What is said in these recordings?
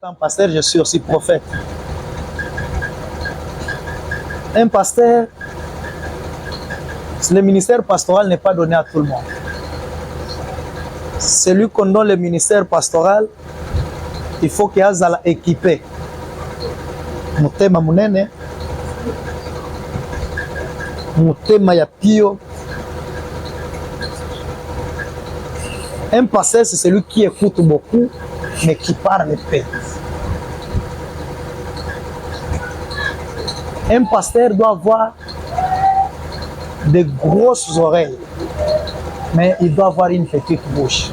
Étant pasteur, je suis aussi prophète. Un pasteur, le ministère pastoral n'est pas donné à tout le monde. Celui qu'on donne le ministère pastoral, il faut qu'il soit équipé. Mutema munene, mutema ya pio. Un pasteur, c'est celui qui écoute beaucoup, mais qui parle peu. Un pasteur doit avoir de grosses oreilles, mais il doit avoir une petite bouche.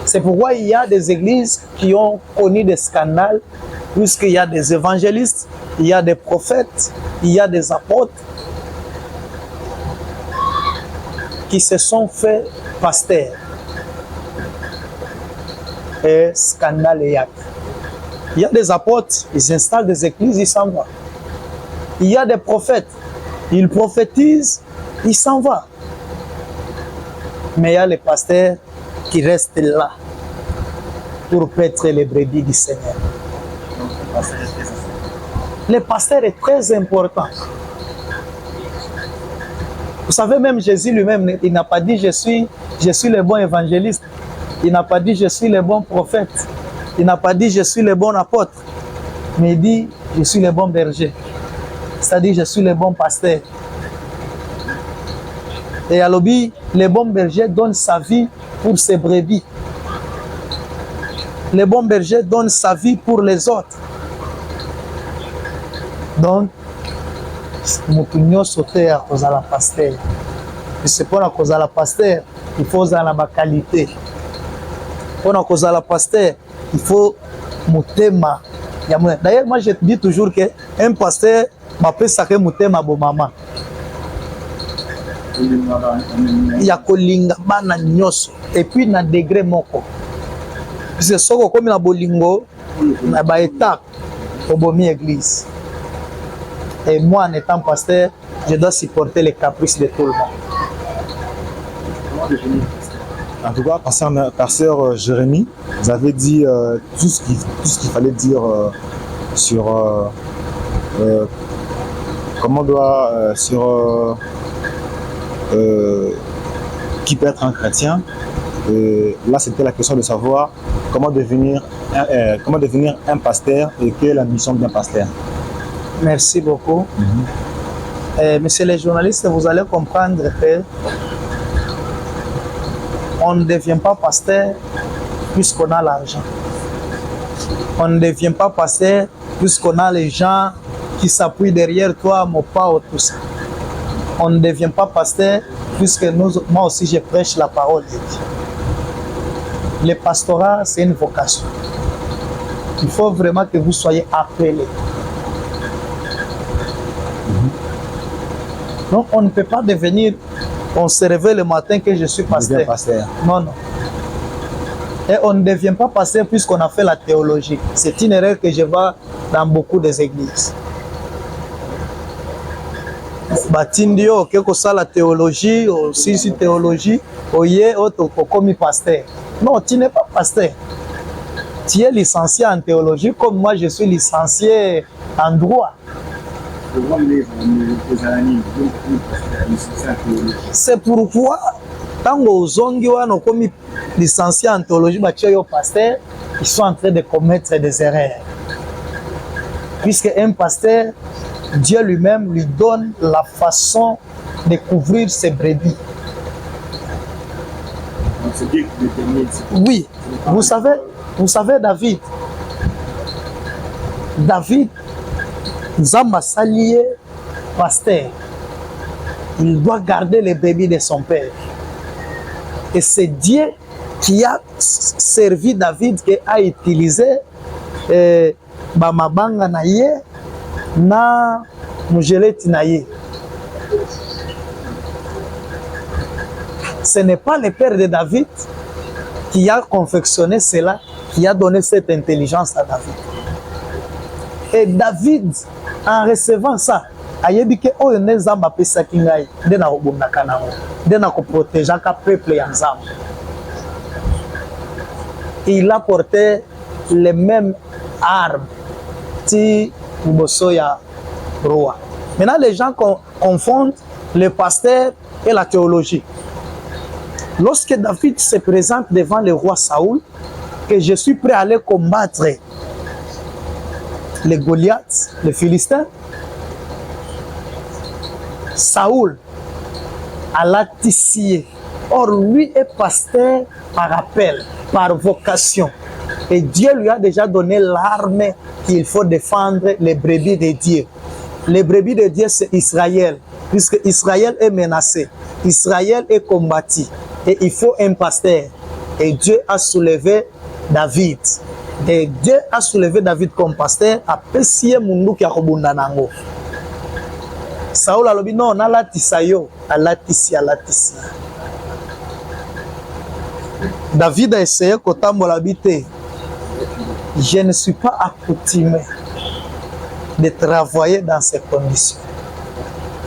C'est pourquoi il y a des églises qui ont connu des scandales, puisqu'il y a des évangélistes, il y a des prophètes, il y a des apôtres qui se sont faits pasteurs. Et scandale et acte. Il y a des apôtres, ils installent des églises, ils s'en vont. Il y a des prophètes, ils prophétisent, ils s'en vont. Mais il y a les pasteurs qui restent là pour paître les brebis du Seigneur. Le pasteur est très important. Vous savez, même Jésus lui-même, il n'a pas dit je suis le bon évangéliste. Il n'a pas dit je suis le bon prophète. Il n'a pas dit je suis le bon apôtre. Mais il dit je suis le bon berger. C'est-à-dire je suis le bon pasteur. Et à l'objet, le bon berger donne sa vie pour ses brebis. Le bon berger donne sa vie pour les autres. Donc, mutu sauter à cause de la pasteur. Et c'est pour la cause de la pasteur, il faut la qualité. Pour la cause de la pasteur, il faut mutema. D'ailleurs, moi je dis toujours qu'un pasteur m'appelle ça que mutema bo maman. Il y a kolinga bana nyoso et puis na degré moko. C'est ça comme na bolingo na ba étape au bomi église. Et moi en étant pasteur, je dois supporter les caprices de tout le monde. En tout cas, pasteur Jérémy, vous avez dit tout ce qu'il fallait dire sur comment doit sur qui peut être un chrétien. Là, c'était la question de savoir comment devenir un pasteur et quelle est la mission d'un pasteur. Merci beaucoup. Monsieur les journalistes, vous allez comprendre que on ne devient pas pasteur puisqu'on a l'argent. On ne devient pas pasteur puisqu'on a les gens qui s'appuient derrière toi, mon pas ou tout ça. On ne devient pas pasteur puisque moi aussi je prêche la parole de Dieu. Le pastorat, c'est une vocation. Il faut vraiment que vous soyez appelés. Donc on ne peut pas devenir, on se réveille le matin que je suis pasteur. Non, non. Et on ne devient pas pasteur puisqu'on a fait la théologie. C'est une erreur que je vois dans beaucoup des églises. Batindio, quelque chose la théologie, aussi théologie, oye, comme pasteur. Non, tu n'es pas pasteur. Tu es licencié en théologie comme moi je suis licencié en droit. C'est pourquoi, quand aux ont commis licenciés en théologie, pasteur, ils sont en train de commettre des erreurs. Puisque un pasteur, Dieu lui-même lui donne la façon de couvrir ses brebis. Oui, vous savez David, Zamba Salié, pasteur, il doit garder les brebis de son père. Et c'est Dieu qui a servi David, qui a utilisé Bamabanga naye na Mujeleti naye. Ce n'est pas le père de David qui a confectionné cela, qui a donné cette intelligence à David. Et David, en recevant ça, ayebi ke oyo ne Nzambe apesaki ngai nde na kobundaka nango nde na koprotegeaka peuple ya Nzambe. il a porté les mêmes armes ti Bosoya roi. Maintenant, les gens confondent le pasteur et la théologie. Lorsque David se présente devant le roi Saoul, que je suis prêt à aller combattre les Goliaths, les Philistins, Saoul a latissé. Or, lui est pasteur par appel, par vocation. Et Dieu lui a déjà donné l'arme qu'il faut défendre les brebis de Dieu. Les brebis de Dieu, c'est Israël, puisque Israël est menacé, Israël est combattu. Et il faut un pasteur. Et Dieu a soulevé David. Et Dieu a soulevé David comme pasteur. Après, si mundu qui a kobundanango. Saoul a dit non, on a latissa yo, a latissa. David a essayé kotambo l'habiter. Je ne suis pas accoutumé de travailler dans ces conditions.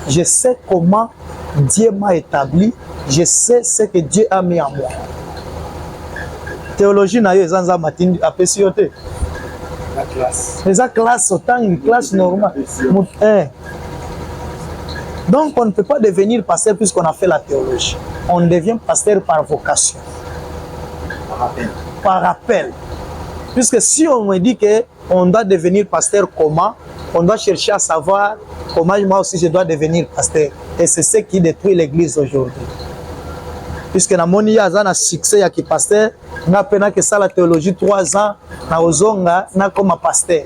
Je sais comment Dieu m'a établi. Je sais ce que Dieu a mis en moi. Théologie na yo ezanza matindi apesiote. La classe. La classe autant une classe normale. Donc on ne peut pas devenir pasteur puisqu'on a fait la théologie. On devient pasteur par vocation. Par appel. Par appel. Puisque si on me dit qu'on doit devenir pasteur comment, on doit chercher à savoir comment moi aussi je dois devenir pasteur. Et c'est ce qui détruit l'église aujourd'hui. Puisque na moni ya za na succès ya ki pasteur, na pena que ça la théologie 3 ans na ozonga na comme pasteur.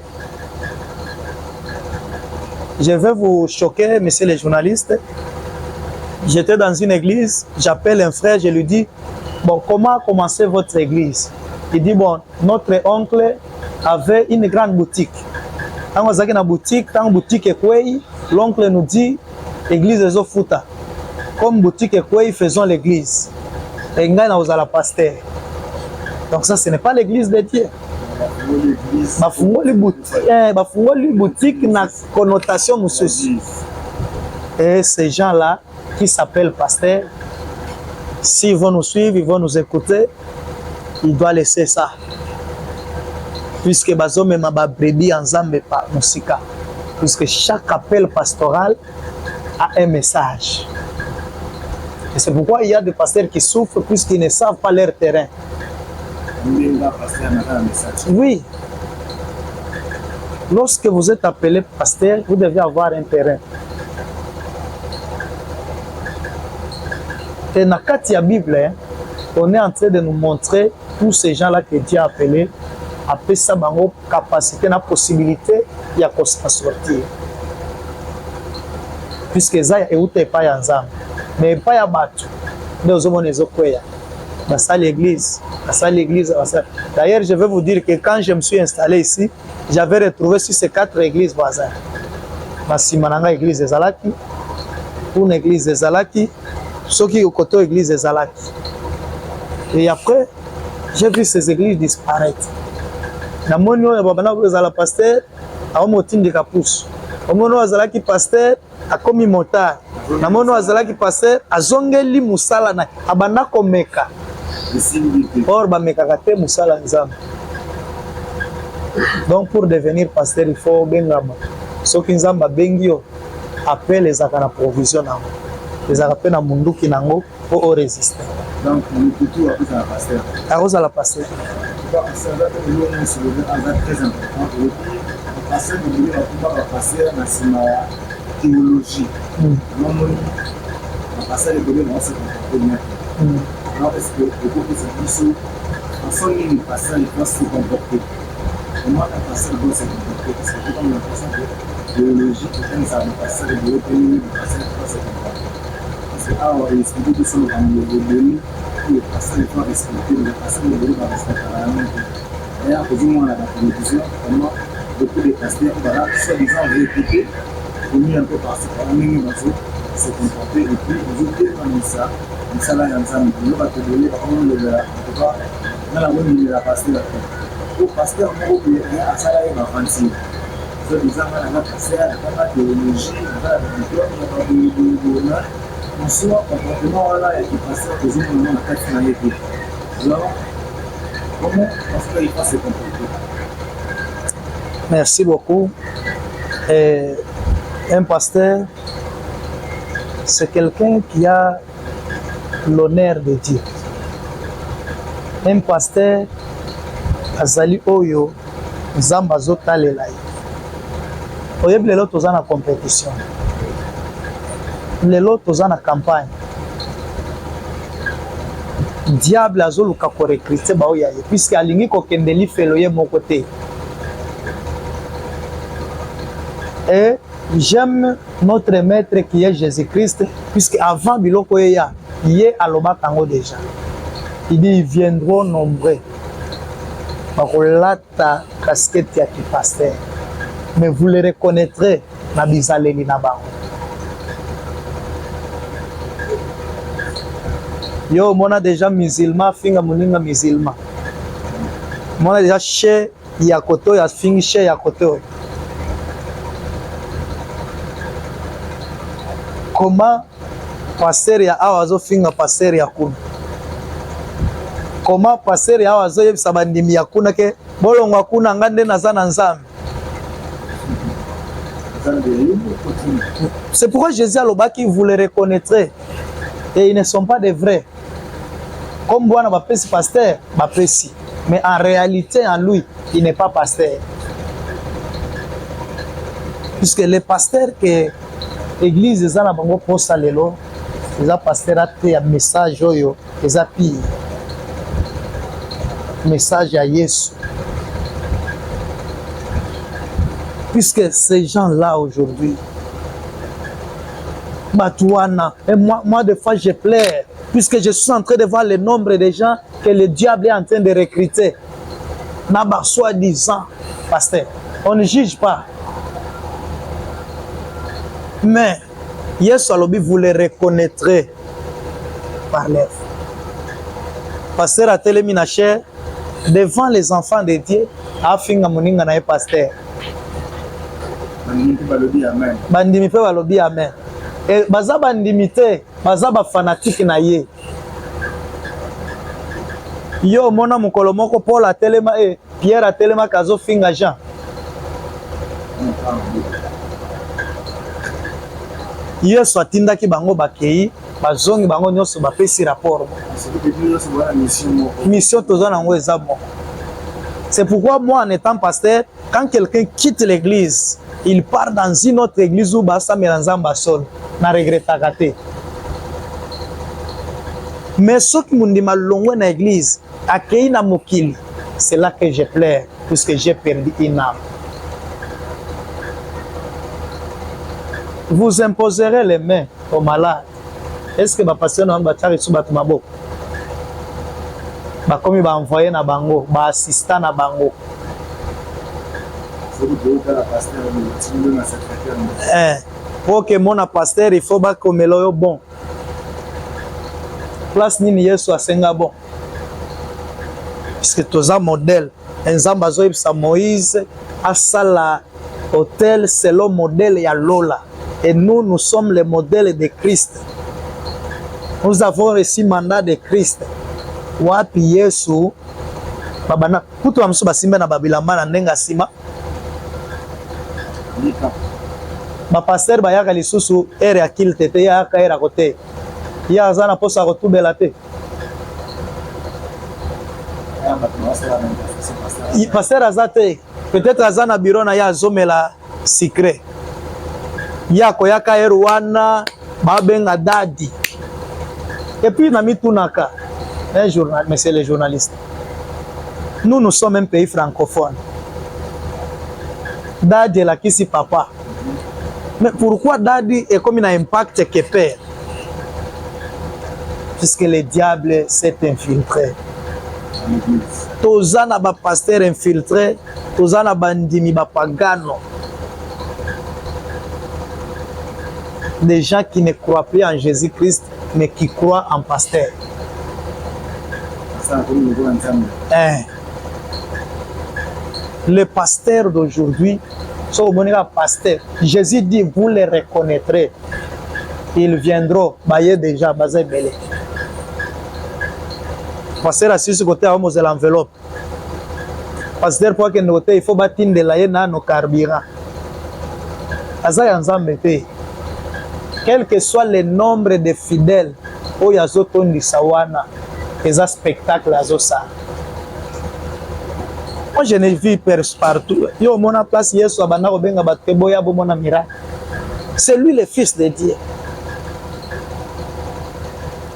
Je vais vous choquer, messieurs les journalistes. J'étais dans une église, j'appelle un frère, je lui dis bon, comment a commencé votre église? Il dit bon, notre oncle avait une grande boutique. Quand on a une boutique, quand la boutique est quoi, l'oncle nous dit église de Zofuta. Comme boutique est quoi, faisons l'église. Et nous avons la pasteur. Donc ça, ce n'est pas l'église de Dieu. Bafungoli boutique na connotation mususu. Et ces gens-là qui s'appellent pasteurs, s'ils vont nous suivre, ils vont nous écouter, ils doivent laisser ça. Puisque bazome ma brebis ensemble pa musika. Puisque chaque appel pastoral a un message. Et c'est pourquoi il y a des pasteurs qui souffrent puisqu'ils ne savent pas leur terrain. Oui. Lorsque vous êtes appelé pasteur, vous devez avoir un terrain. Et dans la Bible, on est en train de nous montrer tous ces gens-là que Dieu a appelés, après ça, bango capacité, la possibilité, il y a s'en sortir. Puisque ça, il n'y a pas d'ensemble. Mais pas de battu. Nous avons des okoya. Dans ça, l'église. D'ailleurs, je vais vous dire que quand je me suis installé ici, j'avais retrouvé sur ces 4 églises voisines. Ma Simananga église de Zalaki, une église de Zalaki, ceux qui au côté église de Zalaki. Et après, j'ai vu ces églises disparaître. Na moni oyo babana kozala pasteur a motindi kapus. Omono azalaki pasteur akomi motard. Na mono azalaki pasteur azongeli musala na abanda komeka. Or ba mekaka te musala nzambe. Donc pour devenir pasteur il faut bengama. Soki nzamba bengi yo appelle les akana provision na. Les akapé na munduki nango pour résister. Donc nous plutôt à la pasteur. Arrose à la pasteur. C'est très important. Parce que nous voulons passer dans la théologie. On passe à l'école dans ce comportement. Alors, est-ce que le groupe de ce en son ligne, passer doit se comporter? Comment la passer doit se comporter? Parce que comme l'impression que théologie, peut-être ça va passer de l'autre passer doit se comporter. Parce que là, on va expliquer que ça va nous donner. Les personnes doivent respecter, les personnes doivent respecter la langue. D'ailleurs, posez-moi à la télévision, comment beaucoup de pasteurs, voilà, soi-disant réécouter, venir un peu par-ci, par-là, se comporter, et puis vous oubliez comme ça là, il y a un exemple, vous va te donner, comment le verra, en tout cas, dans la bonne de la pasteur. Au pasteur, on va à ça là, il va fancy. Soi-disant, on va passer à la théologie, on va la diplôme, en soi, comportement, voilà, et qui passe au deuxième moment, la 4 finalité. Alors, Comment pasteur il va se comporter? Merci beaucoup. Et un pasteur, c'est quelqu'un qui a l'honneur de Dieu. Un pasteur, azali oyo, nzambe azotalela ye. Oyebi lelo toza na compétition. Lelo toza na campagne. Diable azoluka ko recruter ba oya ye puisque alingi ko kendeli felo ye moko te. Et j'aime notre maître qui est Jésus-Christ puisque avant biloko ya ye aloba kango déjà. Il dit ils viendront nombreux. Bakolata casquette ya ki pasteur. Mais vous les reconnaîtrez na bizaleli na bango. Yo, on a déjà musulman, finga moninga musulman. On a déjà chez Yakoto, ya fingi chez Yakoto. Comment passer ya awazo finga passer ya kuna? Comment passer ya awazo yebisa bandimi ya kuna ke bolongo akuna ngande nazana nzambe? C'est pourquoi Jésus a l'obaki vous les reconnaîtrez et ils ne sont pas des vrais. Comme Bwana bapesi pasteur, bapesi. Mais en réalité, en lui, il n'est pas pasteur. Puisque les pasteurs que l'église est na bango posa lelo, les pasteurs a fait un message oyo, les a pire. Message à Yesu. Puisque ces gens-là aujourd'hui, Batouana, et moi des fois je pleure, puisque je suis en train de voir le nombre de gens que le diable est en train de recruter. Naba soi-disant, pasteur, on ne juge pas. Mais, Yesu alobi, vous les reconnaîtrez par l'œuvre. Pasteur a telemi na chair devant les enfants de Dieu, afinga moninga na pasteur. Bandimi pe balobi amen. Et baza bandimi te, baza ba fanatique na ye. Yo mona mukolo moko Paul a telema et Pierre a telema kazo finga Jean. Yesu atindaki bango bakei, bazongi bango nyonso bapesi rapport. Mission toza nango eza bon. C'est pourquoi moi en étant pasteur, quand quelqu'un quitte l'église, il part dans une autre église où basa melanzamba son na regrettaka te. Mais ceux qui m'ont dit malongwe na église, akei na mokili, c'est là que je pleure puisque j'ai perdu une âme. Vous imposerez les mains aux malades. Est-ce que ba pasteur na ba tari sou batu maboko? Ba komi ba envoyer na bango, ba assistant na bango. Pour que mon pasteur, il faut pas que me bon. Place nini Yesu asenga bon. Puisque tous un modèle, un zambazo ibsa Moïse a sala hôtel selon modèle ya Lola. Et nous sommes les modèles de Christ. Nous avons reçu mandat de Christ. Wapi Yesu babana kutu amso basimba na babilamba na ndenga sima. Ba pasteur bayaka lisusu ere akil tete ya ka era kote. Ya azana posa kotubela te. Pasteur azate peut-être azana bureau na ya zomela secret. Ya koyaka erwana babenga dadi. Et puis na mitunaka un journal, monsieur les journalistes. Nous sommes un pays francophone. Dadi la kisi papa. Mais pourquoi Dadi est comme un impact que père? Puisque le diable s'est infiltré. Tozana ba pasteur infiltré, tozana bandimi ba pagano. Des gens qui ne croient plus en Jésus-Christ, mais qui croient en pasteur. Le pasteur d'aujourd'hui, pasteur, Jésus dit, vous les reconnaîtrez. Ils viendront, bailler déjà, basé belé. Pasteur assis sur côté à l'enveloppe. pasteur pour que nous il faut bâtir de la na nos carburant aza ya nzambe te quel que soit le nombre de fidèles oyo azotondisa wana eza spectacle azosala. Moi je n'ai vu partout yo mona place Yesu abanda kobenga bato ke boya bomona miracle. C'est lui le fils de Dieu.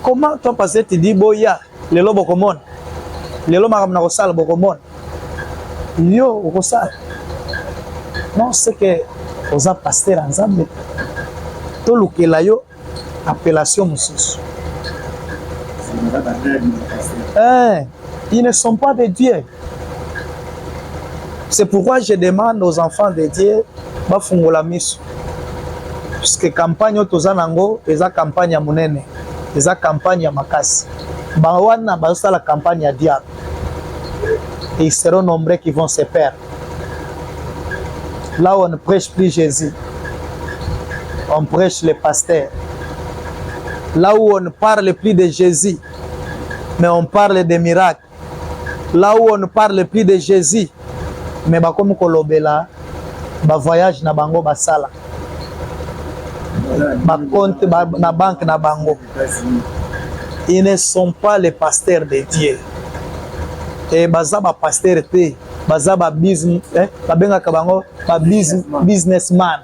Comment ton pasteur te dit boya lelo bokomona lelo makambo na kosala bokomona yo okosala non c'est que oza pasteur ya nzambe tolukela yo appellation mosusu. Ils ne sont pas de Dieu. C'est pourquoi je demande aux enfants de Dieu bafungola miso puisque campagne oyo toza nango eza campagne ya monene eza campagne ya makasi bawana bazosala campagne ya diable et ils seront nombreux qui vont se perdre. Là où on ne prêche plus Jésus, on prêche le pasteur. Là où on ne parle plus de Jésus, mais on parle des miracles. Là où on ne parle plus de Jésus, mais comme kolobela ba voyage na bango basala ba compte na banque na bango. Ils ne sont pas les pasteurs de Dieu. Et baza ba pasteur te baza ba business ba benga kabango ba businessman.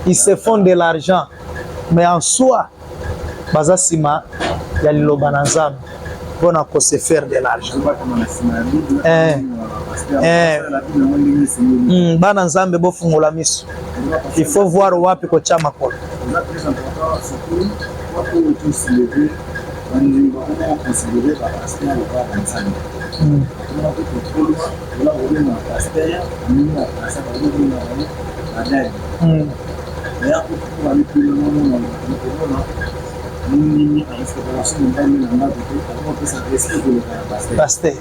Ils se font de l'argent, mais en soi baza sima ya liloba na nzambe mpona ko se faire de l'argent. Bana nzambe bofungola miso. Il faut voir wapi kotia makolo. Pasteur.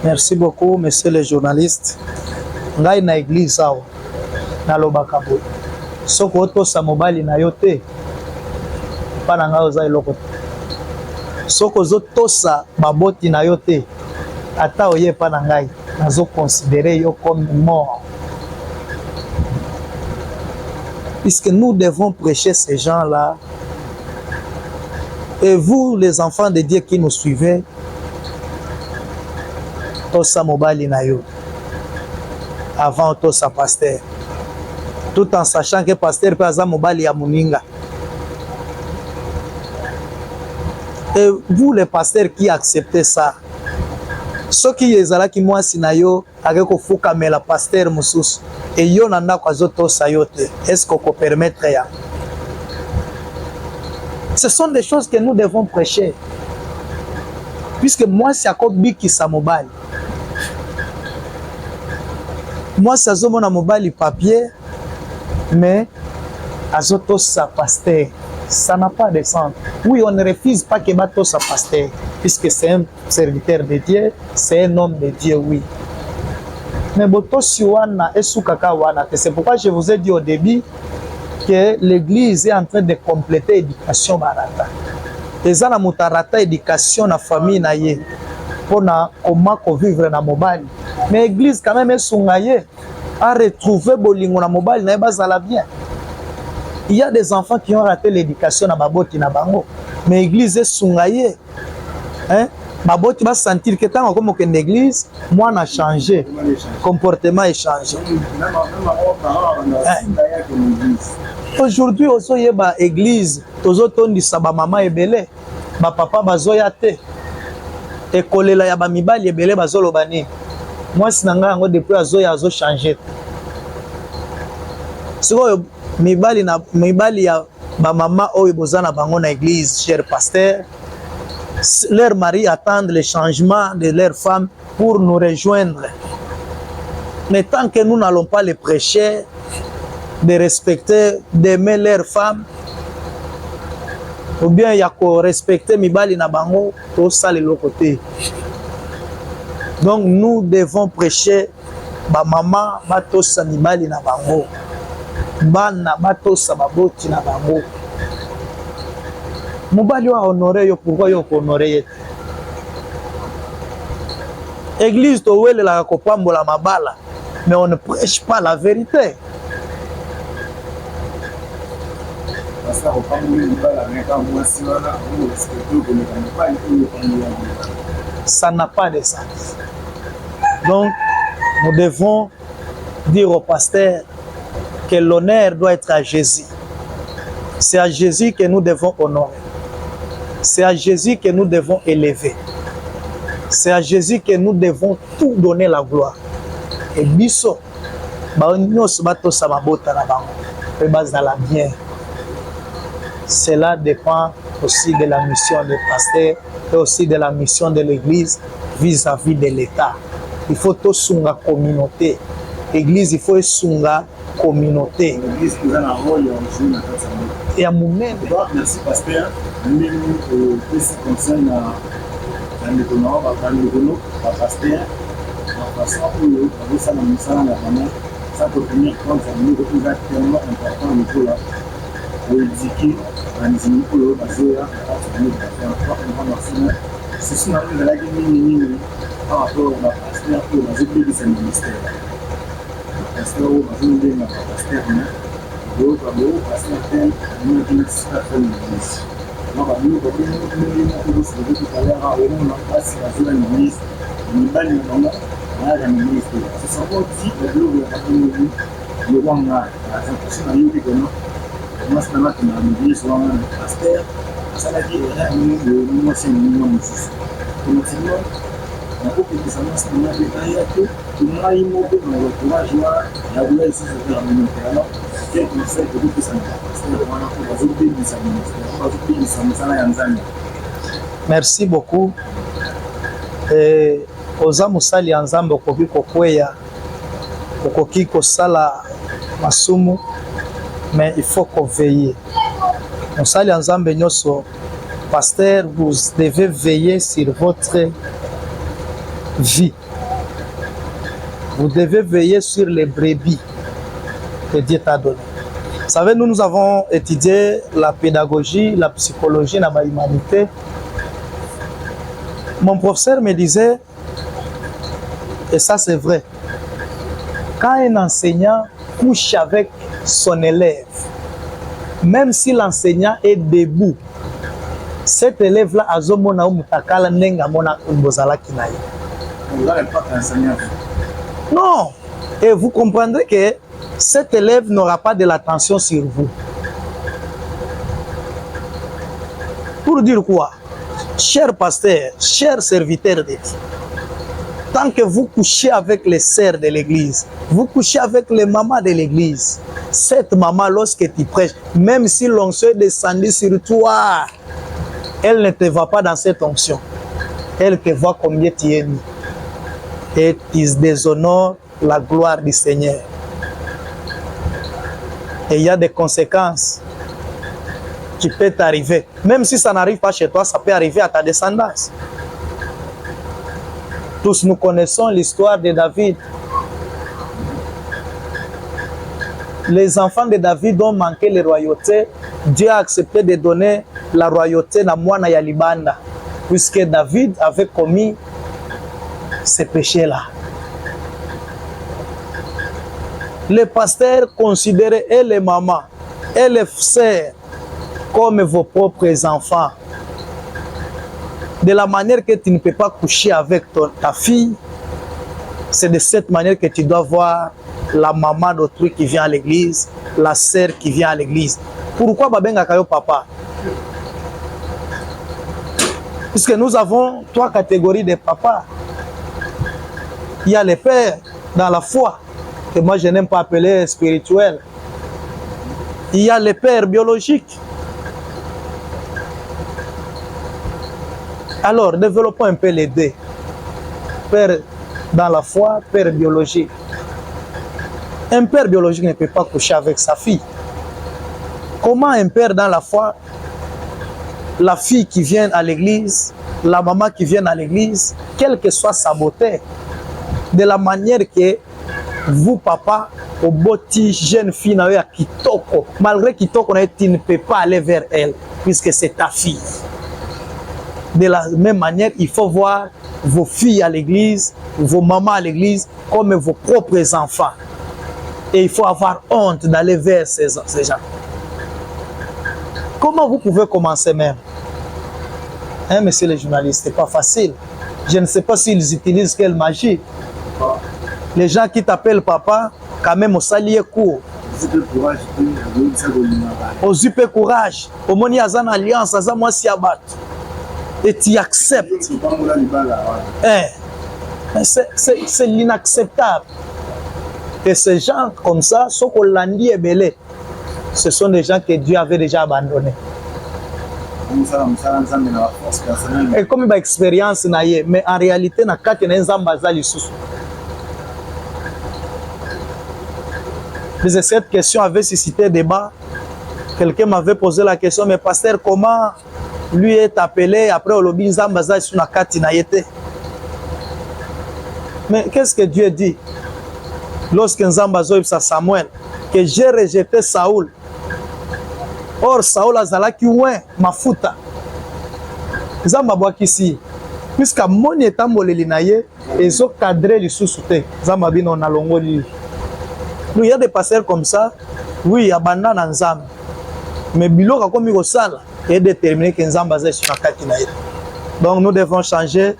Merci beaucoup, monsieur le journaliste. Ngai na église awa na lobaka boye. Soko otosa mobali na yo te pa na ngai oza eloko te. Soko ozotosa baboti na yo te ata oye pa na ngai nazo considérer yo comme mort. Puisque nous devons prêcher ces gens-là. Et vous, les enfants de Dieu qui nous suivez, tosa mobali na yo avant tosa pasteur, tout en sachant que pasteur peut aza mobali ya muninga. Et vous les pasteurs qui acceptez ça, ceux qui ezalaki mwasi na yo akeko fukamela pasteur mususu et yo na ndako azotosa yo te, est-ce qu'on peut permettre ya? Ce sont des choses que nous devons prêcher. Puisque moi c'est ako bikisa mobali. Moi c'est azomona mobali papier mais azotosa pasteur. Ça n'a pas de sens. Oui, on ne refuse pas que Batosa pasteur, puisque c'est un serviteur de Dieu, c'est un homme de Dieu, oui. Mais Botosi wana esukaka wana, c'est pourquoi je vous ai dit au début que l'église est en train de compléter l'éducation barata. Et ça, la mutarata éducation na famille na ye, pour na comment vivre na mobile. Mais l'église quand même est sungaye à retrouver bolingo na mobile na bazala bien. Il y a des enfants qui ont raté l'éducation na baboti na bango, mais l'église est sungaye. Hein? Baboti va sentir que tant comme que l'église, moi n'a changé, comportement est changé. Aujourd'hui, aussi il y a l'église, tous autres dit ça ba maman est belé, ba papa bazoya te. Et kolela ya ba mibali est belé bazolo bani. Moi sinanga ngo depuis azoya azo changer. Siko mibali ya ba mama oyo bozana bango na église, cher pasteur, leurs maris attendent le changement de leurs femmes pour nous rejoindre. Mais tant que nous n'allons pas les prêcher, de respecter, d'aimer leurs femmes, ou bien il y a qu'à respecter mibali na bango, tout ça les côtés. Donc nous devons prêcher ba mama batosa mibali na bango, bana batosa baboti na bango. Mobali wa honoré yo, pourquoi yo ko honoré ye? Église to wele la kopambola mabala, mais on ne prêche pas la vérité. Ça n'a pas de sens. Donc, nous devons dire au pasteur que l'honneur doit être à Jésus. C'est à Jésus que nous devons honorer. C'est à Jésus que nous devons élever. C'est à Jésus que nous devons tout donner la gloire. Et biso, bien. Cela dépend aussi de la mission du pasteur et aussi de la mission de l'Église vis-à-vis de l'État. Il faut tout sunga communauté. Église, il faut sunga communauté. L'église qui a un rôle et à moment. Merci pasteur. Nous aussi concerne la méconnaissance, la pasteur, la façon où ça nous sert la maman, ça peut tenir compte de nous exactement important au niveau là. Pour éduquer les inimigos, la joie, c'est ce qu'on a la guinée par rapport à la pasteur ou la jolie de ce ministère. La pasteur ou la jolie de la pasteur, l'autre, la pasteur, nous avons fait l'église. Nous avons fait l'église, tout à l'heure, on a passé la jolie de l'église, nous avons fait l'église. C'est ça qu'on dit, le globe de la communauté, le roi n'a pas de l'église. Moi, c'est là que je suis un pasteur. Ça veut dire que nous sommes minimum. Nous sommes un peu plus de ça. Nous avons détaillé que nous avons immobile dans le courage. Il y a des choses qui sont ministère. Alors, quel conseil que vous pouvez merci beaucoup. Et aux amusali ensemble okoki kokweya okoki kosala masumu. Mais il faut qu'on veille. Nous sommes ensemble, pasteur, vous devez veiller sur votre vie. Vous devez veiller sur les brebis que Dieu t'a donné. Vous savez, nous avons étudié la pédagogie, la psychologie, la humanité. Mon professeur me disait, et ça c'est vrai, quand un enseignant couche avec son élève, même si l'enseignant est debout, cet élève-là a zomona umutakala nenga mona umbozala kinaye. Non, et vous comprendrez que cet élève n'aura pas de l'attention sur vous. Pour dire quoi? Cher pasteur, cher serviteur de Dieu, tant que vous couchez avec les sœurs de l'église, vous couchez avec les mamans de l'église, cette maman, lorsque tu prêches, même si l'onction est descendue sur toi, elle ne te voit pas dans cette onction. Elle te voit combien tu es mis. Et tu déshonores la gloire du Seigneur. Et il y a des conséquences qui peuvent t'arriver. Même si ça n'arrive pas chez toi, ça peut arriver à ta descendance. Tous nous connaissons l'histoire de David. Les enfants de David ont manqué la royauté. Dieu a accepté de donner la royauté à Mwana ya Libanda, puisque David avait commis ces péchés-là. Les pasteurs considèrent et les mamans et les sœurs comme vos propres enfants. De la manière que tu ne peux pas coucher avec ta fille, c'est de cette manière que tu dois voir la maman d'autrui qui vient à l'église, la sœur qui vient à l'église. Pourquoi Babenga Kayo papa? Puisque nous avons 3 catégories de papas. Il y a les pères dans la foi, que moi je n'aime pas appeler spirituel. Il y a les pères biologiques. Alors, développons un peu les deux. Père dans la foi, père biologique. Un père biologique ne peut pas coucher avec sa fille. Comment un père dans la foi, la fille qui vient à l'église, la maman qui vient à l'église, quelle que soit sa beauté, de la manière que vous papa, au boti jeune fille à Kitoko, malgré Kitoko, tu ne peux pas aller vers elle, puisque c'est ta fille. De la même manière, il faut voir vos filles à l'église, vos mamans à l'église, comme vos propres enfants. Et il faut avoir honte d'aller vers ces gens. Comment vous pouvez commencer même? Hein, monsieur le journaliste, c'est pas facile. Je ne sais pas s'ils utilisent quelle magie. Les gens qui t'appellent papa, quand même au salier court. Aux UP courage. Au moni azan alliance, azan moi si abat. Et tu acceptes. C'est l'inacceptable. Et ces gens comme ça, ce qu'on l'a dit est belé. Ce sont des gens que Dieu avait déjà abandonnés. Et comme une expérience, mais en réalité, cette question avait suscité débat. Quelqu'un m'avait posé la question, mais pasteur, comment lui est appelé après au lobby Nzambaza sur la carte naïté? Mais qu'est-ce que Dieu dit? Lorsque Nzambaza est à Samuel, que j'ai rejeté Saoul. Or, Saoul a zalaki ouin mafuta. Nzamba boakisi. Puisque mon état moleli naye, ils ont cadré le sous-souté. Nzamba bino na longoli. Nous, il y a des pasteurs comme ça, oui, abandonnent Nzamba. Mais biloko comme il sala est déterminé que Nzamba est sur la carte naïté. Donc, nous devons changer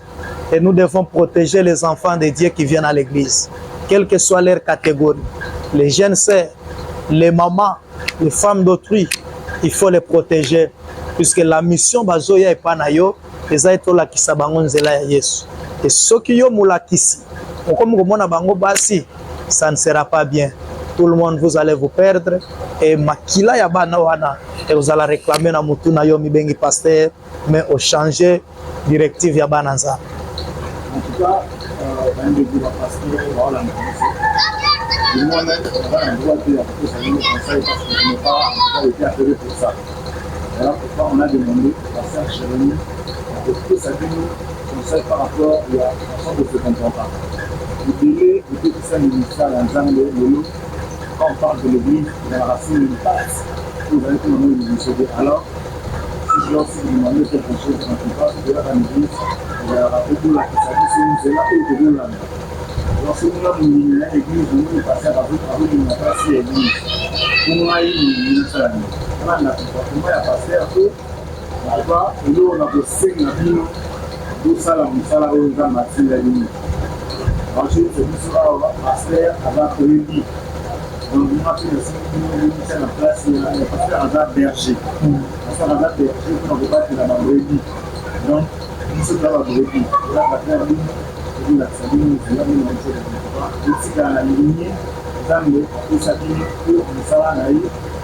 et nous devons protéger les enfants de Dieu qui viennent à l'église. Quelle que soit leur catégorie. Les jeunes sœurs, les mamans, les femmes d'autrui, il faut les protéger. Puisque la mission bazoya et panayo, les aïtola qui sabangon zela yesu. Et ceux qui ont moulakisi, comme on a bango basi, ça ne sera pas bien. Tout le monde, vous allez vous perdre. Et makila ya bana wana, et vous allez réclamer na mutu na yo mi bengi pasteur, mais au changer directive ya bana nza. En tout cas, dans le bureau pasteur, voilà. Moi-même, on va un droit de la conseil parce que je n'ai pas été appelé pour ça. Voilà pourquoi on a demandé à pasteur Jérémy de tout ça nous conseille par rapport à la façon de se comporter. Le délai de tout ça ministère dans le quand on parle de l'église, de la racine militaire, vous allez tout le monde nous sauver. Alors, si je leur suis demandé quelque chose en tout cas, de la l'église, il y a un peu de la qui s'est là et de la lorsque nous avons une église, nous sommes passés à une place de l'église. Nous avons une église. On a un comportement à passer à tout. Là-bas, nous avons des signes à nous. Tout ça, nous avons bâti l'église. Ensuite, c'est tout ça, on va passer à l'église. Donc, nous avons fait la place, il y a passer à la berger. Passer à la berger, on ne peut pas être dans l'église. Donc, nous sommes dans l'église. Là, on va faire la saline, la lignée, et ça dit que le salarié,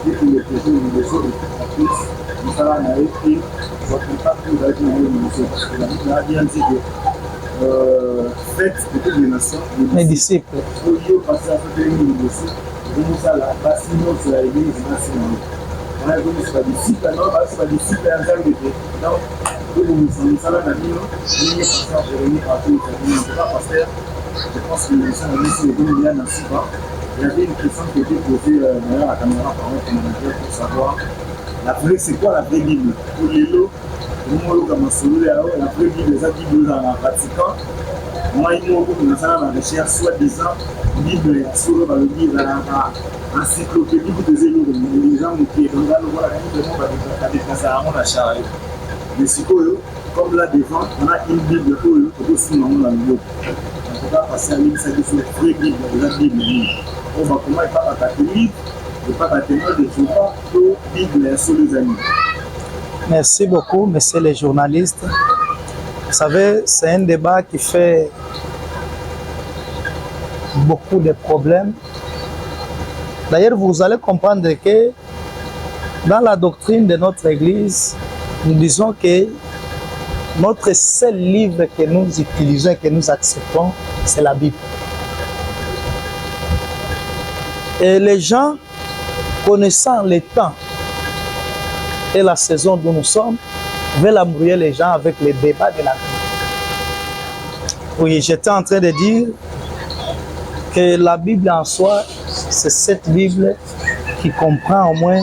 et que les personnes de l'essor de plus, le salarié et votre contact avec le parce que la Bible a bien dit que faites de toutes les nations les disciples. Au lieu de passer à faire les disciples, vous ça la base, sinon c'est la église nationale. On a vu que c'est pas disciple, non, c'est pas disciple à un donc, nous sommes là, je pense que nous sommes ici il y a 6 ans. Il y avait une question qui était posée derrière la caméra par notre manager pour savoir la vraie, c'est quoi la vraie Bible? Pour les lots, nous avons la vraie Bible, les Bible dans la Vatican. Moi, il nous avons la recherche, soi-disant, Bible, sur le livre, l'encyclopédie des élus, les gens qui sont là, nous voilà, nous avons déplacé à mon achat. Mais si comme là devant, on a une Bible pour aussi dans le monde. En tout cas, passer à l'île, c'est une vraie Bible, la Bible. On va comment il part à catholique, il part à témoin de Jéhovah, pour Bible sur les amis. Merci beaucoup, messieurs les journalistes. Vous savez, c'est un débat qui fait beaucoup de problèmes. D'ailleurs, vous allez comprendre que dans la doctrine de notre Église, nous disons que notre seul livre que nous utilisons et que nous acceptons, c'est la Bible. Et les gens, connaissant les temps et la saison où nous sommes, veulent embrouiller les gens avec les débats de la Bible. Oui, j'étais en train de dire que la Bible en soi, c'est cette Bible qui comprend au moins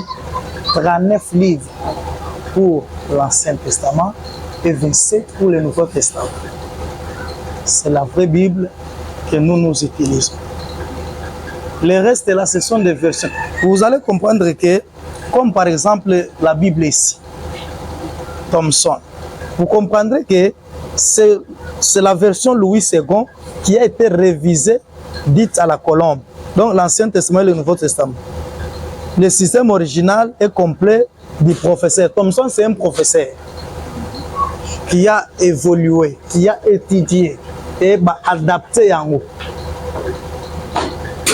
39 livres pour l'Ancien Testament et 27 pour le Nouveau Testament. C'est la vraie Bible que nous utilisons. Le reste là, ce sont des versions. Vous allez comprendre que, comme par exemple la Bible ici, Thomson, vous comprendrez que c'est la version Louis II qui a été révisée, dite à la colombe. Donc l'Ancien Testament et le Nouveau Testament. Le système original est complet du professeur. Thomson, c'est un professeur qui a évolué, qui a étudié et adapté en haut.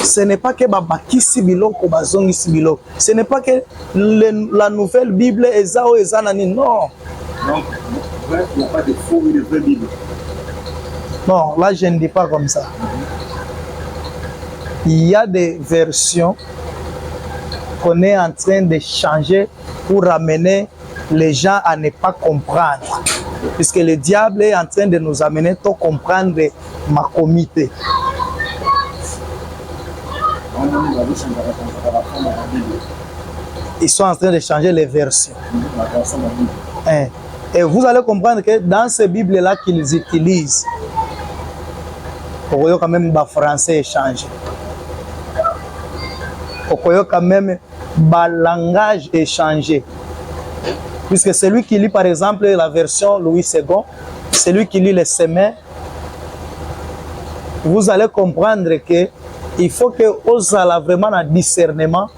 Ce n'est pas que Babaki Biloko, Bazongi Biloko. Ce n'est pas que la nouvelle Bible est Zao et Zanani. Non. Donc, il n'y a pas de faux et de vraie Bible. Non, là, je ne dis pas comme ça. Il y a des versions qu'on est en train de changer pour ramener les gens à ne pas comprendre. Puisque le diable est en train de nous amener à comprendre ma comité. Ils sont en train de changer les versions. Et vous allez comprendre que dans ces Bibles-là qu'ils utilisent, il y a quand même le français échangé. Il y a quand même le langage échangé. Puisque celui qui lit par exemple la version Louis II, celui qui lit les Semins, vous allez comprendre que il faut que vous ayez vraiment un discernement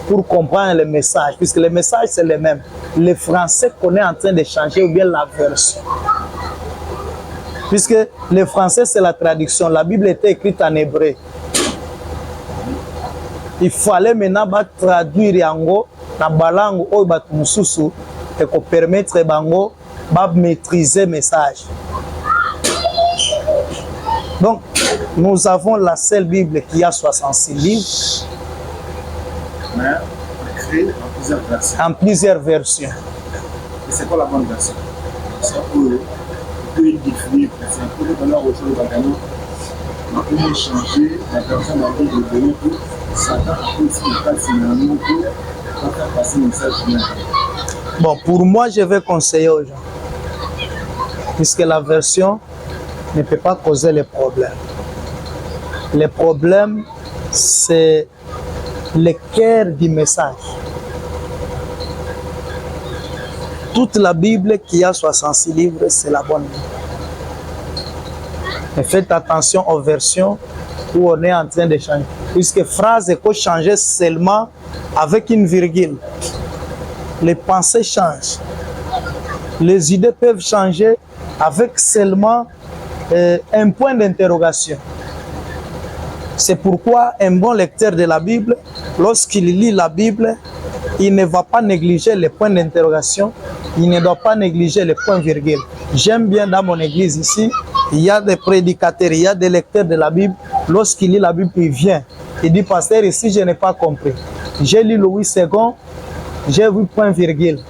pour comprendre le message, puisque le message c'est le même. Le français qu'on est en train de changer ou bien la version. Puisque le français c'est la traduction, la Bible était écrite en hébreu. Il fallait maintenant traduire en la langue ou et qu'on permettre bango de maîtriser le message. Donc, nous avons la seule Bible qui a 66 livres. Créé en plusieurs versions. En plusieurs versions. Et c'est quoi la bonne version? C'est pour définir, c'est pour le bonheur autour de la gagnante. On peut changer la version de la Bible de donner pour Satan a pu aussi le cas finalement pour faire passer le message final. Bon, pour moi, je vais conseiller aux gens. Puisque la version ne peut pas causer les problèmes. Le problème, c'est le cœur du message. Toute la Bible qui a 66 livres, c'est la bonne Bible. Mais faites attention aux versions où on est en train de changer. Puisque phrase est changer seulement avec une virgule. Les pensées changent. Les idées peuvent changer avec seulement un point d'interrogation. C'est pourquoi un bon lecteur de la Bible, lorsqu'il lit la Bible, il ne va pas négliger les points d'interrogation, il ne doit pas négliger les points virgule. J'aime bien dans mon église ici, il y a des prédicateurs, il y a des lecteurs de la Bible. Lorsqu'il lit la Bible, il vient. Il dit, pasteur, ici je n'ai pas compris. J'ai lu Louis II, j'ai vu point virgule.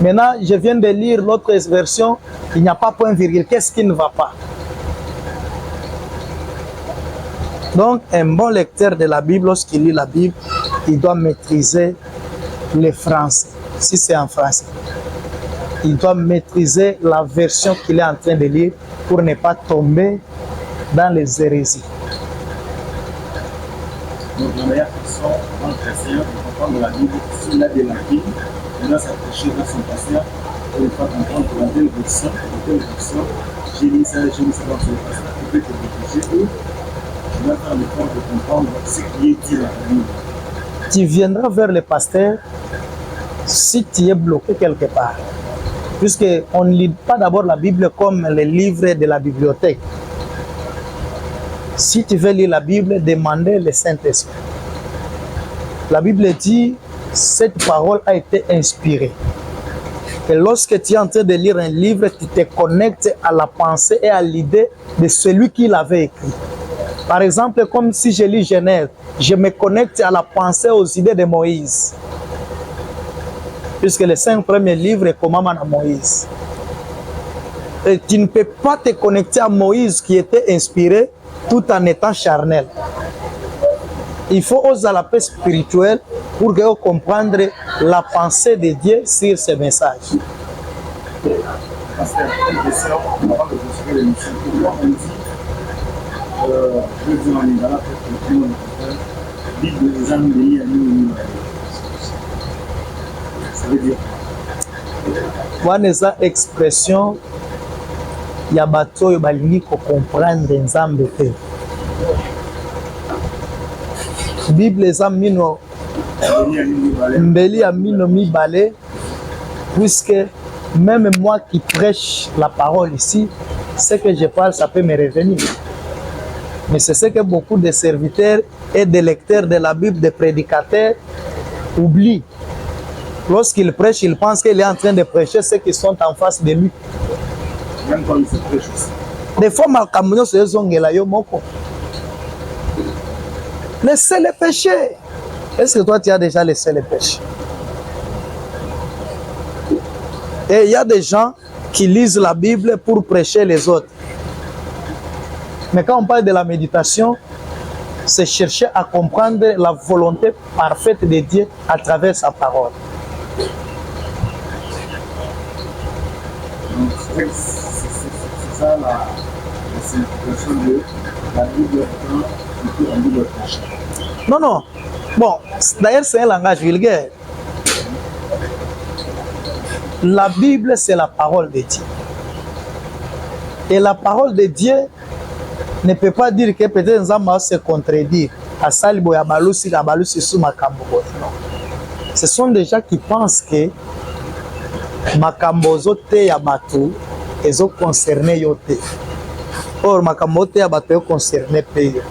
Maintenant, je viens de lire l'autre version, il n'y a pas point virgule. Qu'est-ce qui ne va pas? Donc, un bon lecteur de la Bible, lorsqu'il lit la Bible, il doit maîtriser le français, si c'est en français. Il doit maîtriser la version qu'il est en train de lire pour ne pas tomber dans les hérésies. Donc, la meilleure façon pour un chrétien de comprendre la Bible, c'est la de la Bible, il doit s'approcher de son pasteur pour ne pas comprendre la telle version, j'ai lu ça dans le pasteur, il peut te détruire. Tu dois faire l'effort de comprendre ce qui est dit dans la Bible. Tu viendras vers le pasteur si tu es bloqué quelque part. Puisqu'on ne lit pas d'abord la Bible comme les livres de la bibliothèque. Si tu veux lire la Bible, demandez le Saint-Esprit. La Bible dit, cette parole a été inspirée. Et lorsque tu es en train de lire un livre, tu te connectes à la pensée et à l'idée de celui qui l'avait écrit. Par exemple, comme si je lis Genèse, je me connecte à la pensée, aux idées de Moïse. Puisque les 5 premiers livres est commandement à Moïse. Et tu ne peux pas te connecter à Moïse qui était inspiré tout en étant charnel. Il faut oser la paix spirituelle pour que vous comprendre la pensée de Dieu sur ce message. Parce que une question, avant de construire l'émission, pourquoi on dit, je veux dire en Lingala, peut-être que tout le monde Bible des âmes de l'IANU. Ça veut dire Wana eza expression ya bato oyo balingi comprendre nzambe te. Bible eza mino mbeli ya mino mibale, puisque même moi qui prêche la parole ici, ce que je parle, ça peut me revenir. Mais c'est ce que beaucoup de serviteurs et de lecteurs de la Bible, de prédicateurs, oublient. Lorsqu'il prêche, il pense qu'il est en train de prêcher ceux qui sont en face de lui. même quand il se prêche aussi. Des fois, makambo nyonso ezongela yo moko. Laissez le péché. Est-ce que toi, tu as déjà laissé le péché? Et il y a des gens qui lisent la Bible pour prêcher les autres. Mais quand on parle de la méditation, c'est chercher à comprendre la volonté parfaite de Dieu à travers sa parole. Donc, c'est ça la signification de la Bible plutôt en Bible prêchée. Non, non. Bon, d'ailleurs, c'est un langage vulgaire. La Bible, c'est la parole de Dieu. Et la parole de Dieu ne peut pas dire que peut-être nous allons se contredire. À Salibo, à Balusi, à Balusi, sous Makambo. Non. Ce sont des gens qui pensent que Makambo zote ya bato ezo concerné yote. Or Makambo te ya bato yo concerné pe.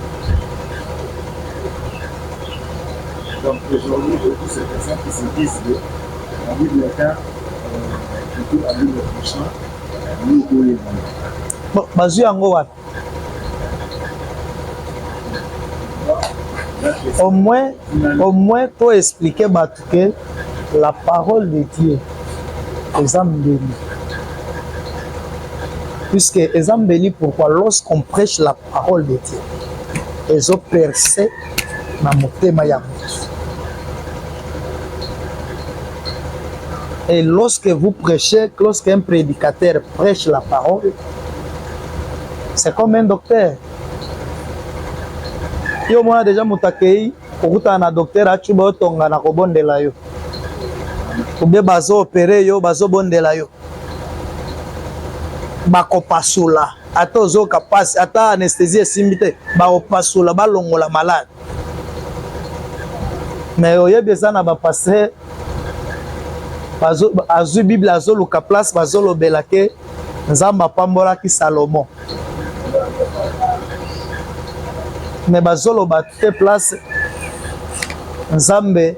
Donc aujourd'hui, beaucoup de personnes qui se disent que la Bible est plutôt la Bible prochaine, nous pouvons. Bon, bazu yango wapi? Au moins, pour expliquer bato que la parole de Dieu Ezambeli. Puisque Ezambeli, pourquoi? Lorsqu'on prêche la parole de Dieu, ils ont percé dans mon thème. Et lorsque vous prêchez, lorsqu'un prédicateur prêche la parole, c'est comme un docteur. Yo mona déjà mutakei, okuta na docteur achuba otonga na kobondela yo. Oube bazo opere yo, bazo bondela yo. Bako pasula. Ata ozo kapasi, ata anesthésie simbite, bako pasula, balongola malade. Mais oyebi eza na bapase, azu Bible azo luka place, bazo lobela ke Nzamba pambola ki Salomon. Mais bazo loba te place, Nzambe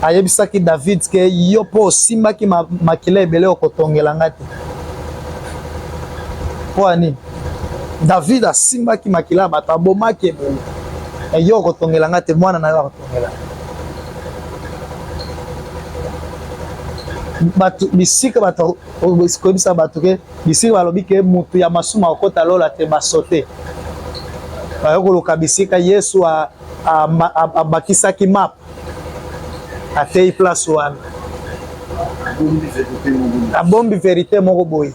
ayebisaki David ke yo po simbaki makila ebele okotongela ngati. Po ani David asimbaki makila bato abomaki ebele. E yo okotongela ngati mwana na yo okotongela. Bato bisika bato koyebisa bato ke bisika balobi ke mutu ya masuma okota lola te basote. Bayokoluka bisika Yesu abakisaki map. Atei place wana. Abombi vérité moko boye.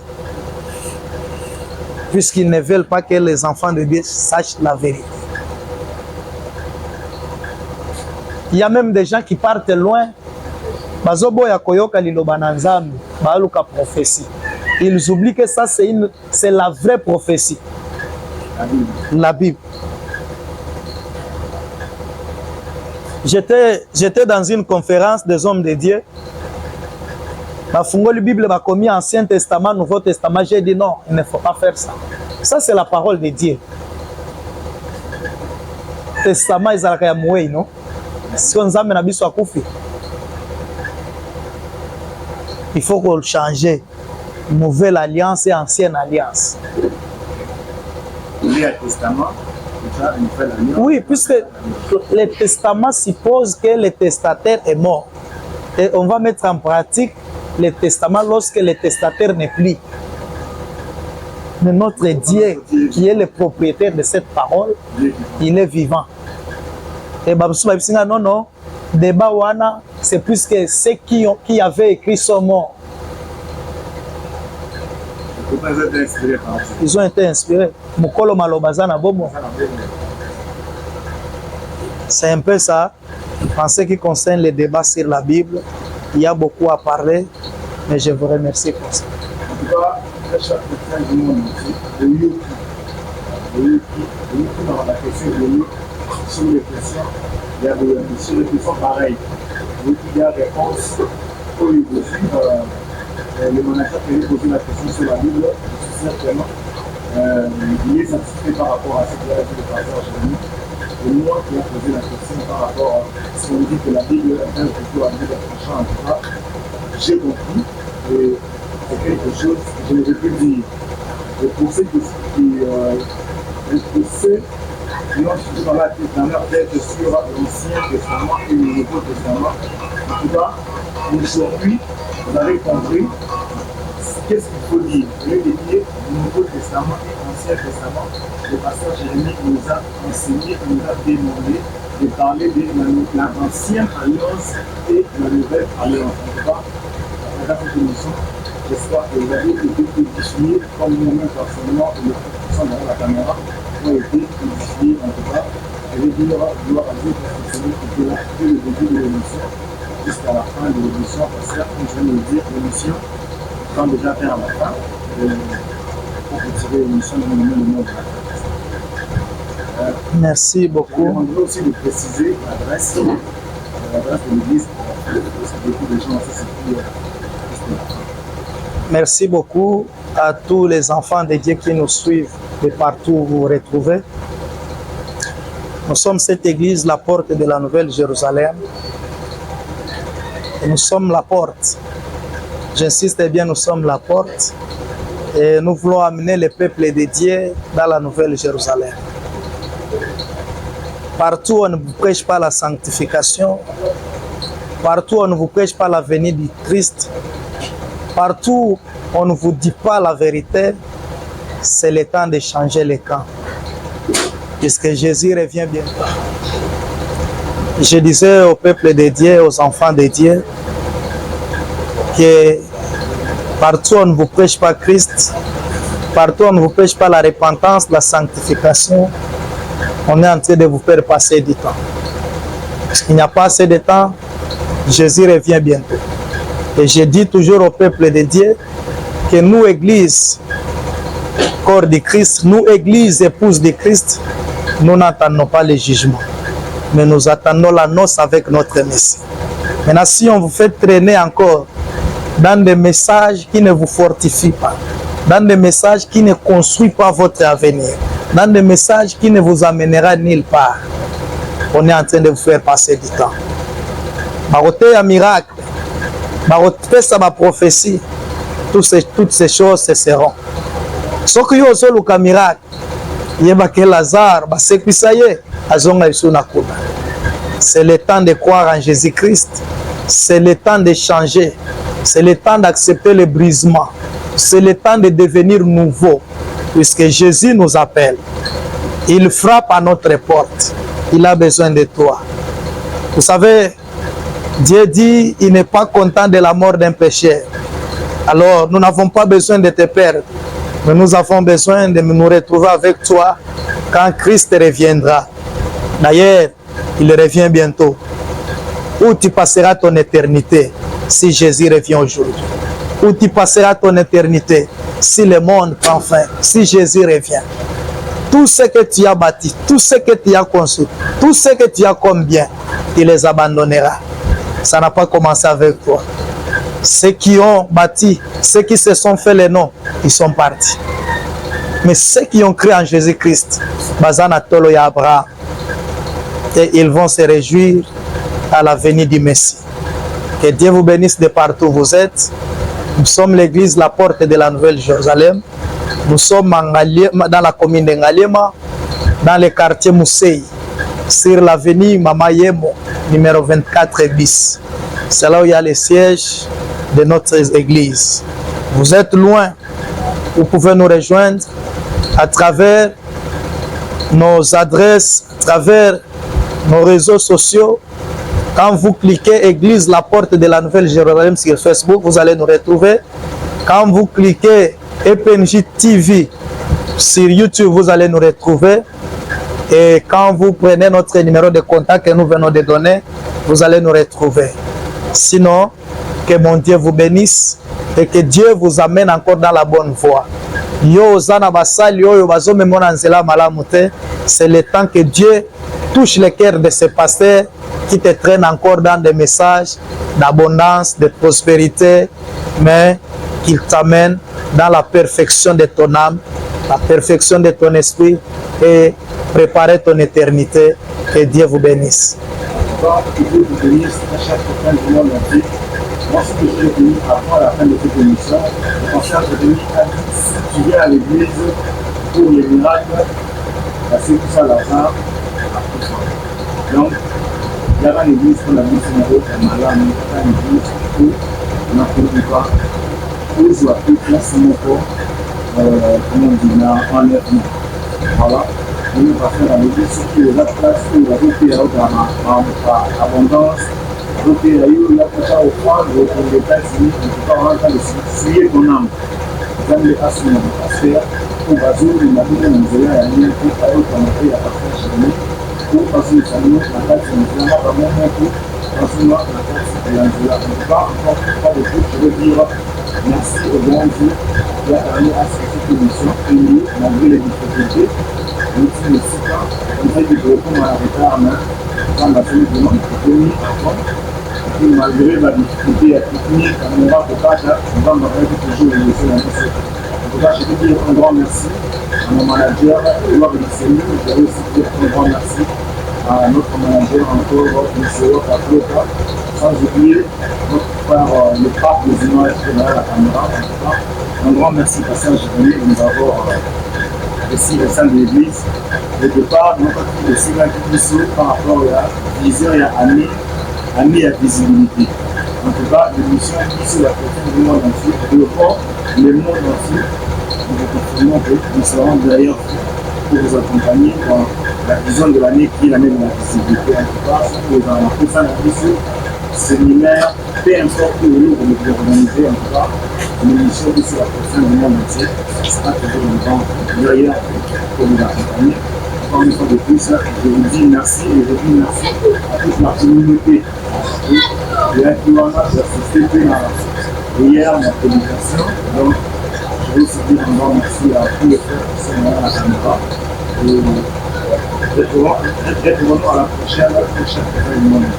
Puisqu'ils ne veulent pas que les enfants de Dieu sachent la vérité. Il y a même des gens qui partent loin. Bazoboya koyoka liloba na Nzambe, baluka prophétie. Ils oublient que ça c'est la vraie prophétie. La Bible. J'étais dans une conférence des hommes de Dieu. La Bible m'a commis Ancien Testament, Nouveau Testament. J'ai dit non, il ne faut pas faire ça. Ça, c'est la parole de Dieu. Testament, ils ont moué, non? Si on a mis sur Koufi, il faut qu'on change. Nouvelle alliance et ancienne alliance. Il y a le testament. Oui, puisque le testament suppose que le testataire est mort. Et on va mettre en pratique le testament lorsque le testataire n'est plus. Mais notre Dieu, qui est le propriétaire de cette parole, il est vivant. Et non, non, débat wana, c'est plus que ceux qui avaient écrit son mot. Ils ont été inspirés. Mukolo malobazana bobo. C'est un peu ça. En ce qui concerne les débats sur la Bible, il y a beaucoup à parler, mais je vous remercie pour ça. En tout cas, chaque chrétien du monde entier, dans la question de sur les questions, il y a sur les questions pareilles. Il y a des réponses pour les questions. Le monastère qui a posé la question sur la Bible, certainement, il est satisfait par rapport à ce qu'il a dit le pasteur aujourd'hui. Et moi qui ai posé la question par rapport à ce qu'on dit que la Bible est un plutôt à Dieu tranchant, en tout cas, j'ai compris et c'est quelque chose que je ne vais plus dire. Et pour ceux qui ont dans leur tête sur l'Ancien Testament et le Nouveau Testament, en tout cas, aujourd'hui, vous avez compris qu'est-ce qu'il faut dire. Au lieu de dire Nouveau Testament et Ancien Testament, le pasteur Jérémie nous a enseigné, nous a demandé de parler de l'Ancienne Alliance et la Nouvelle Alliance. En tout cas, à cette émission, j'espère que vous avez été édifiés, comme nous-mêmes personnellement, et les qui sont derrière la caméra ont été édifiés. En tout cas, je vais dire gloire à Dieu pour ce Seigneur qui était là depuis le début de l'émission jusqu'à la fin de l'émission, parce que, comme je viens de le dire, l'émission tend déjà vers la fin. Pour retirer l'émission de le nom de la fin. Merci beaucoup. Je demanderai aussi de préciser l'adresse de l'église, parce que beaucoup de gens ont fait Merci beaucoup à tous les enfants de Dieu qui nous suivent de partout où vous vous retrouvez. Nous sommes cette église, la porte de la Nouvelle Jérusalem. Et nous sommes la porte. J'insiste bien, nous sommes la porte. Et nous voulons amener le peuple de Dieu dans la Nouvelle Jérusalem. Partout on ne vous prêche pas la sanctification. Partout on ne vous prêche pas la venue du Christ. Partout on ne vous dit pas la vérité. C'est le temps de changer les camps. Puisque Jésus revient bientôt. Je disais au peuple de Dieu, aux enfants de Dieu, que partout on ne vous prêche pas Christ, partout on ne vous prêche pas la repentance, la sanctification, on est en train de vous faire passer du temps. Il n'y a pas assez de temps, Jésus revient bientôt. Et je dis toujours au peuple de Dieu que nous, Église, corps de Christ, nous, Église, épouse de Christ, nous n'attendons pas le jugement, mais nous attendons la noce avec notre Messie. Maintenant, si on vous fait traîner encore dans des messages qui ne vous fortifient pas, dans des messages qui ne construisent pas votre avenir, dans des messages qui ne vous amènera nulle part, on est en train de vous faire passer du temps. Baroté un miracle, baroté ça ma prophétie, toutes ces choses se seront. Ce qui est au cas miracle, il y a que Lazare, c'est le temps de croire en Jésus-Christ, c'est le temps de changer, c'est le temps d'accepter le brisement, c'est le temps de devenir nouveau, puisque Jésus nous appelle. Il frappe à notre porte, il a besoin de toi. Vous savez, Dieu dit, il n'est pas content de la mort d'un pécheur. Alors, nous n'avons pas besoin de te perdre, mais nous avons besoin de nous retrouver avec toi quand Christ reviendra. D'ailleurs, il revient bientôt. Où tu passeras ton éternité si Jésus revient aujourd'hui? Où tu passeras ton éternité si le monde prend fin, si Jésus revient? Tout ce que tu as bâti, tout ce que tu as construit, tout ce que tu as comme bien, tu les abandonneras. Ça n'a pas commencé avec toi. Ceux qui ont bâti, ceux qui se sont fait le nom, ils sont partis. Mais ceux qui ont cru en Jésus-Christ, Bazana Tolo et Abraham, et ils vont se réjouir à la venue du Messie. Que Dieu vous bénisse de partout où vous êtes. Nous sommes l'église, la porte de la Nouvelle Jérusalem. Nous sommes dans la commune de Ngaliema, dans le quartier Mousseï, sur l'avenue Mamayemo, numéro 24 bis. C'est là où il y a le siège de notre église. Vous êtes loin, vous pouvez nous rejoindre à travers nos adresses, à travers nos réseaux sociaux. Quand vous cliquez Église La Porte de la Nouvelle Jérusalem sur Facebook, vous allez nous retrouver. Quand vous cliquez EPNJ TV sur YouTube, vous allez nous retrouver. Et quand vous prenez notre numéro de contact que nous venons de donner, vous allez nous retrouver. Sinon, que mon Dieu vous bénisse et que Dieu vous amène encore dans la bonne voie. C'est le temps que Dieu touche le cœur de ces pasteurs qui te traînent encore dans des messages d'abondance, de prospérité, mais qu'il t'amène dans la perfection de ton âme, la perfection de ton esprit et préparer ton éternité. Que Dieu vous bénisse. Que Dieu vous bénisse à chaque fin du monde entier. Lorsque je suis venu avant la fin de cette émission, je pensais à venir tu viens à l'église pour les miracles, parce que tout ça l'argent. Donc, il y a une église qu'on a vu sur notre malade, une église où on n'a pas pas, où je vois plus place mon corps, comment on dit, en l'air. Voilà. On est passé dans l'église, surtout les autres places où il y a beaucoup en abondance. Donc, il y a eu la prochaine offrande, on est pas fini, on ne peut pas rentrer de souiller ton âme. Vous avez les assumer parce que pour Bazou, il m'a dit que nous allons aller pour faire autre chose, il y a pas de chemin. Pour passer le salut, la carte, nous allons pas vraiment pour passer la carte, et là, nous allons pas encore pas de tout. Je veux dire merci au bon Dieu qui a permis à cette émission, et malgré les difficultés, nous sommes les 6 ans, comme ça, il faut répondre à la retard, dans la famille du monde, malgré la difficulté à technique, on va peut-être, on va toujours les laisser dans le site. En tout cas, je veux dire un grand merci à mon manager, Edouard Bisseni. Je veux aussi dire un grand merci à notre manager encore, M. Kaplota, sans oublier notre frère, le pape des images derrière la caméra. Un grand merci passage venu de nous avoir ici au sein de l'église. Au départ, notre fille aussi va être par rapport à la vision et à année à visibilité. En tout cas, l'émission qui sur la question du monde entier, le corps, le monde entier, nous confirmons que nous serons derrière pour vous accompagner dans la vision de l'année qui est l'année de la visibilité. En tout cas, dans la prochaine émission, séminaire, peu importe où vous pouvez organiser, en tout cas, une émission qui sur la question du monde entier, ce sera toujours le temps derrière pour vous accompagner. Encore une fois de plus, je vous dis merci et je dis merci à toute la communauté de l'influence d'assister à hier ma communication. Donc, je vais aussi dire un grand merci à tous les frères qui sont derrière la caméra. Et retrouvons à la prochaine du monde.